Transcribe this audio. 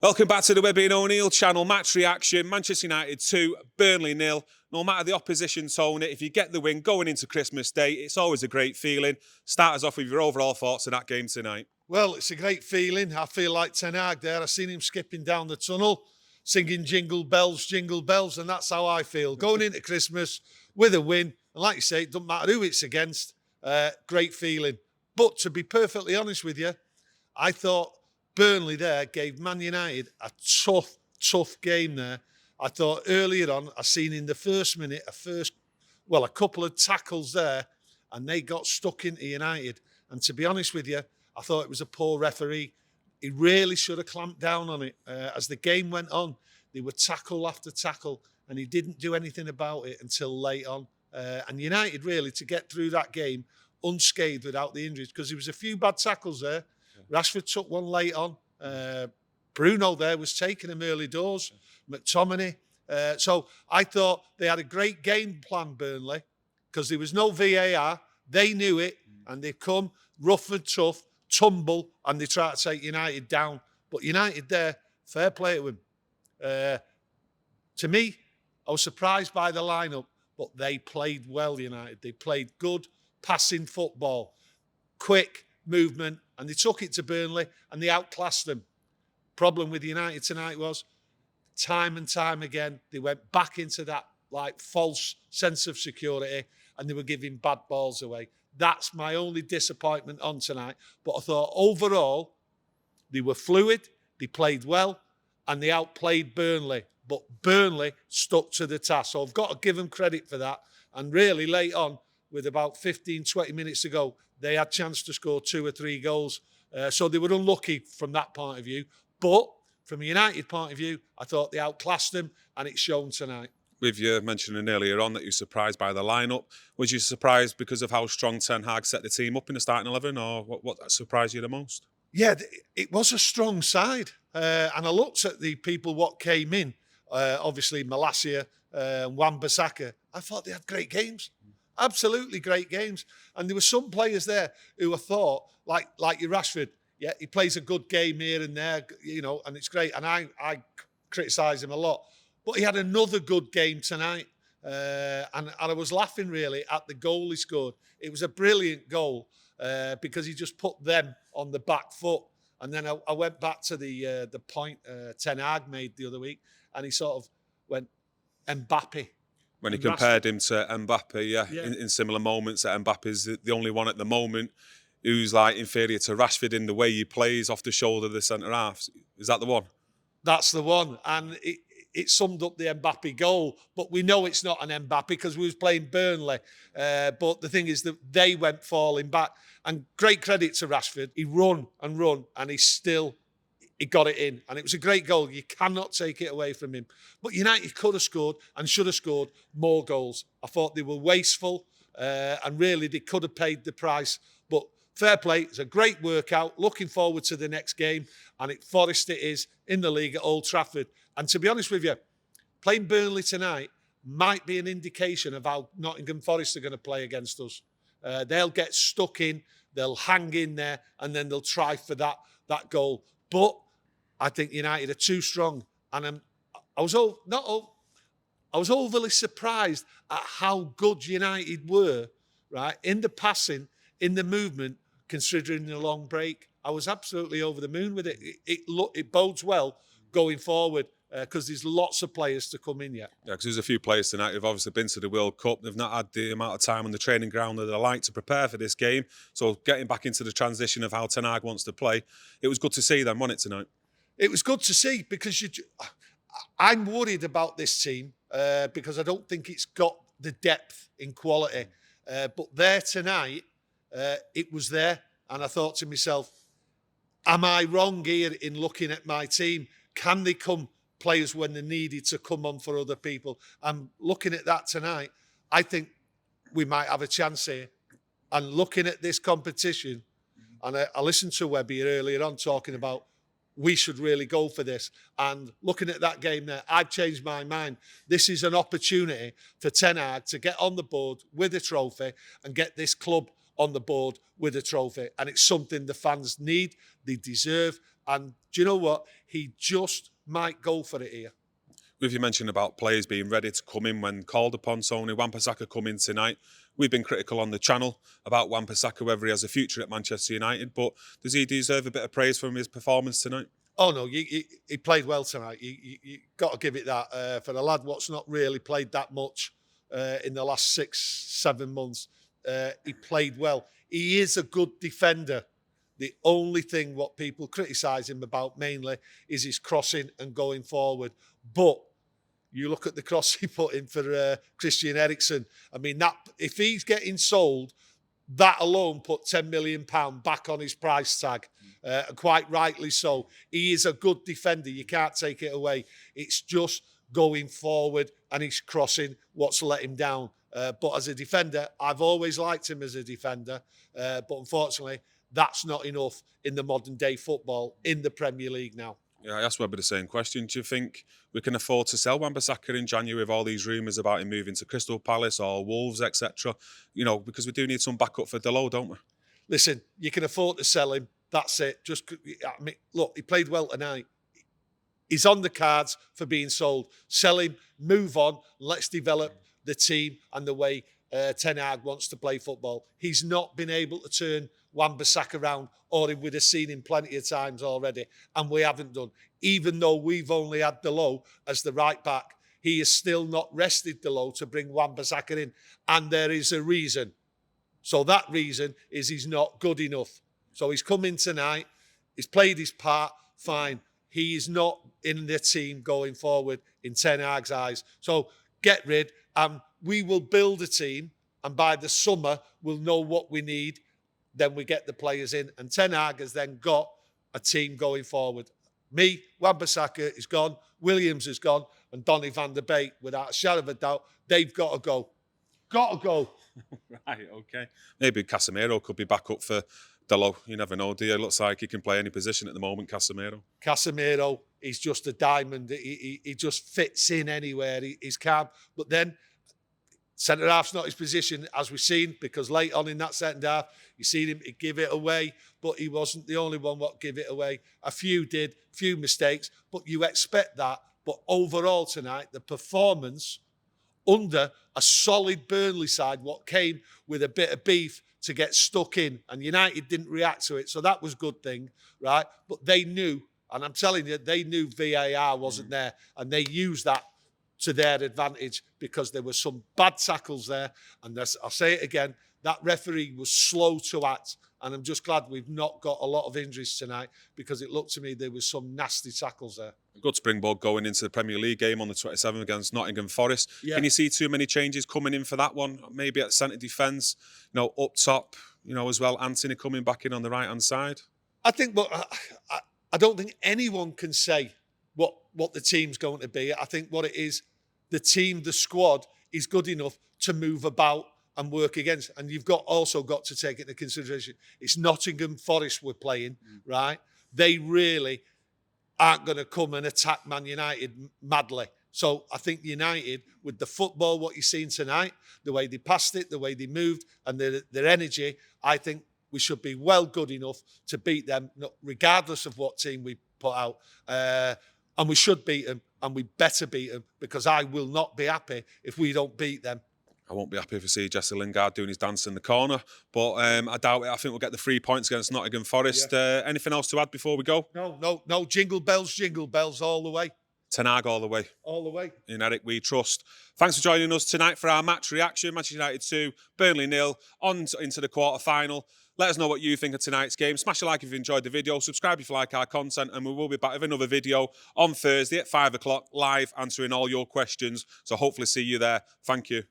Welcome back to the Webby O'Neill channel. Match reaction, Manchester United 2, Burnley 0. No matter the opposition tone, if you get the win going into Christmas Day, it's always a great feeling. Start us off with your overall thoughts of that game tonight. Well, it's a great feeling. I feel like Ten Hag there. I've seen him skipping down the tunnel, singing jingle bells, and that's how I feel. Going into Christmas with a win, and like you say, it doesn't matter who it's against, great feeling. But to be perfectly honest with you, I thought Burnley there gave Man United a tough game there. I thought earlier on, I seen in the first minute, a couple of tackles there, and they got stuck into United. And to be honest with you, I thought it was a poor referee. He really should have clamped down on it. As the game went on, they were tackle after tackle, and he didn't do anything about it until late on. And United really, to get through that game unscathed without the injuries, because there was a few bad tackles there. Rashford took one late on. Bruno there was taking him early doors. McTominay. So I thought they had a great game plan, Burnley, because there was no VAR. They knew it, and they've come rough and tough, tumble, and they try to take United down. But United there, fair play to them. To me, I was surprised by the lineup, but they played well, United. They played good passing football, quick movement, and they took it to Burnley and they outclassed them. Problem with United tonight was, time and time again, they went back into that false sense of security and they were giving bad balls away. That's my only disappointment on tonight. But I thought overall, they were fluid, they played well, and they outplayed Burnley. But Burnley stuck to the task. So I've got to give them credit for that. And really late on, with about 15, 20 minutes to go, they had a chance to score 2 or 3 goals. So they were unlucky from that point of view. But from a United point of view, I thought they outclassed them, and it's shown tonight. With you mentioning earlier on that you were surprised by the lineup, was you surprised because of how strong Ten Hag set the team up in the starting 11, or what surprised you the most? Yeah, it was a strong side. And I looked at the people what came in, obviously Malacia and Wan-Bissaka. I thought they had great games. Absolutely great games. And there were some players there who I thought, like your Rashford, yeah, he plays a good game here and there, and it's great. And I criticise him a lot. But he had another good game tonight. And I was laughing really at the goal he scored. It was a brilliant goal because he just put them on the back foot. And then I went back to the point Ten Hag made the other week, and he sort of went, Mbappe. When he compared him to Mbappe, in similar moments, that Mbappe's the only one at the moment who's inferior to Rashford in the way he plays off the shoulder of the centre-half. Is that the one? That's the one. And it summed up the Mbappe goal. But we know it's not an Mbappe because we was playing Burnley. But the thing is that they went falling back. And great credit to Rashford. He run, and he got it in. And it was a great goal. You cannot take it away from him. But United could have scored and should have scored more goals. I thought they were wasteful. And really, they could have paid the price. But fair play. It's a great workout. Looking forward to the next game. And Forest it is in the league at Old Trafford. And to be honest with you, playing Burnley tonight might be an indication of how Nottingham Forest are going to play against us. They'll get stuck in. They'll hang in there. And then they'll try for that goal. But I think United are too strong, and I was overly surprised at how good United were, right, in the passing, in the movement, considering the long break. I was absolutely over the moon with it. It bodes well going forward because there's lots of players to come in yet. Yeah, because there's a few players tonight who've obviously been to the World Cup. They've not had the amount of time on the training ground that they like to prepare for this game. So getting back into the transition of how Ten Hag wants to play, it was good to see them, wasn't it, tonight? It was good to see because I'm worried about this team because I don't think it's got the depth in quality. But there tonight, it was there. And I thought to myself, am I wrong here in looking at my team? Can they come players when they're needed to come on for other people? I'm looking at that tonight. I think we might have a chance here. And looking at this competition, and I listened to Webby earlier on talking about we should really go for this. And looking at that game there, I've changed my mind. This is an opportunity for Ten Hag to get on the board with a trophy and get this club on the board with a trophy. And it's something the fans need, they deserve, And do you know what? He just might go for it here. With you mentioning about players being ready to come in when called upon, Tony, Wan-Bissaka come in tonight. We've been critical on the channel about Wan-Bissaka, whether he has a future at Manchester United, but does he deserve a bit of praise from his performance tonight? Oh, no, he played well tonight. You got to give it that. For a lad what's not really played that much in the last 6-7 months, he played well. He is a good defender. The only thing what people criticise him about mainly is his crossing and going forward. But you look at the cross he put in for Christian Eriksen. I mean, that if he's getting sold, that alone put £10 million back on his price tag. Quite rightly so. He is a good defender. You can't take it away. It's just going forward and he's crossing what's let him down. But as a defender, I've always liked him as a defender. But unfortunately, that's not enough in the modern day football in the Premier League now. Yeah, I asked Webby the same question. Do you think we can afford to sell Wan-Bissaka in January with all these rumours about him moving to Crystal Palace or Wolves, etc.? You know, because we do need some backup for Delo, don't we? Listen, you can afford to sell him. That's it. Just, I mean, look, he played well tonight. He's on the cards for being sold. Sell him, move on. Let's develop the team and the way Ten Hag wants to play football. He's not been able to turn Wan-Bissaka around, or he would have seen him plenty of times already, and we haven't done. Even though we've only had Delo as the right back, he has still not rested Delo to bring Wan-Bissaka in, and there is a reason. So that reason is he's not good enough. So he's come in tonight, he's played his part, fine. He is not in the team going forward in Ten Hag's eyes. So get rid, and we will build a team, and by the summer we'll know what we need. Then we get the players in, and Ten Hag has then got a team going forward. Me, Wan-Bissaka is gone, Williams is gone, and Donny van der Beek, without a shadow of a doubt, they've got to go. Got to go. Right, okay. Maybe Casemiro could be back up for Delo. You never know, do you? Looks like he can play any position at the moment, Casemiro. Casemiro, he's just a diamond. He just fits in anywhere. He's calm. But then, centre-half's not his position, as we've seen, because late on in that second half, you seen him give it away, but he wasn't the only one what give it away. A few did, few mistakes, but you expect that. But overall tonight, the performance under a solid Burnley side, what came with a bit of beef to get stuck in, and United didn't react to it, so that was a good thing, right? But they knew, and I'm telling you, they knew VAR wasn't there, and they used that to their advantage because there were some bad tackles there, and I'll say it again, that referee was slow to act, and I'm just glad we've not got a lot of injuries tonight because it looked to me there was some nasty tackles there. A good springboard going into the Premier League game on the 27th against Nottingham Forest. Yeah. Can you see too many changes coming in for that one? Maybe at centre defence, up top, as well. Anthony coming back in on the right-hand side. I think, but I don't think anyone can say what the team's going to be. I think what it is, the team, the squad is good enough to move about and work against. And you've also got to take into consideration, it's Nottingham Forest we're playing, right? They really aren't going to come and attack Man United madly. So I think United, with the football, what you've seen tonight, the way they passed it, the way they moved, and their energy, I think we should be well good enough to beat them, regardless of what team we put out. And we should beat them, and we better beat them, because I will not be happy if we don't beat them. I won't be happy if I see Jesse Lingard doing his dance in the corner, but I doubt it. I think we'll get the 3 points against Nottingham Forest. Yeah. Anything else to add before we go? No. Jingle bells all the way. Ten Hag all the way. All the way. In Eric we trust. Thanks for joining us tonight for our match reaction. Manchester United 2, Burnley 0, on into the quarter-final. Let us know what you think of tonight's game. Smash a like if you enjoyed the video. Subscribe if you like our content. And we will be back with another video on Thursday at 5 o'clock, live, answering all your questions. So hopefully see you there. Thank you.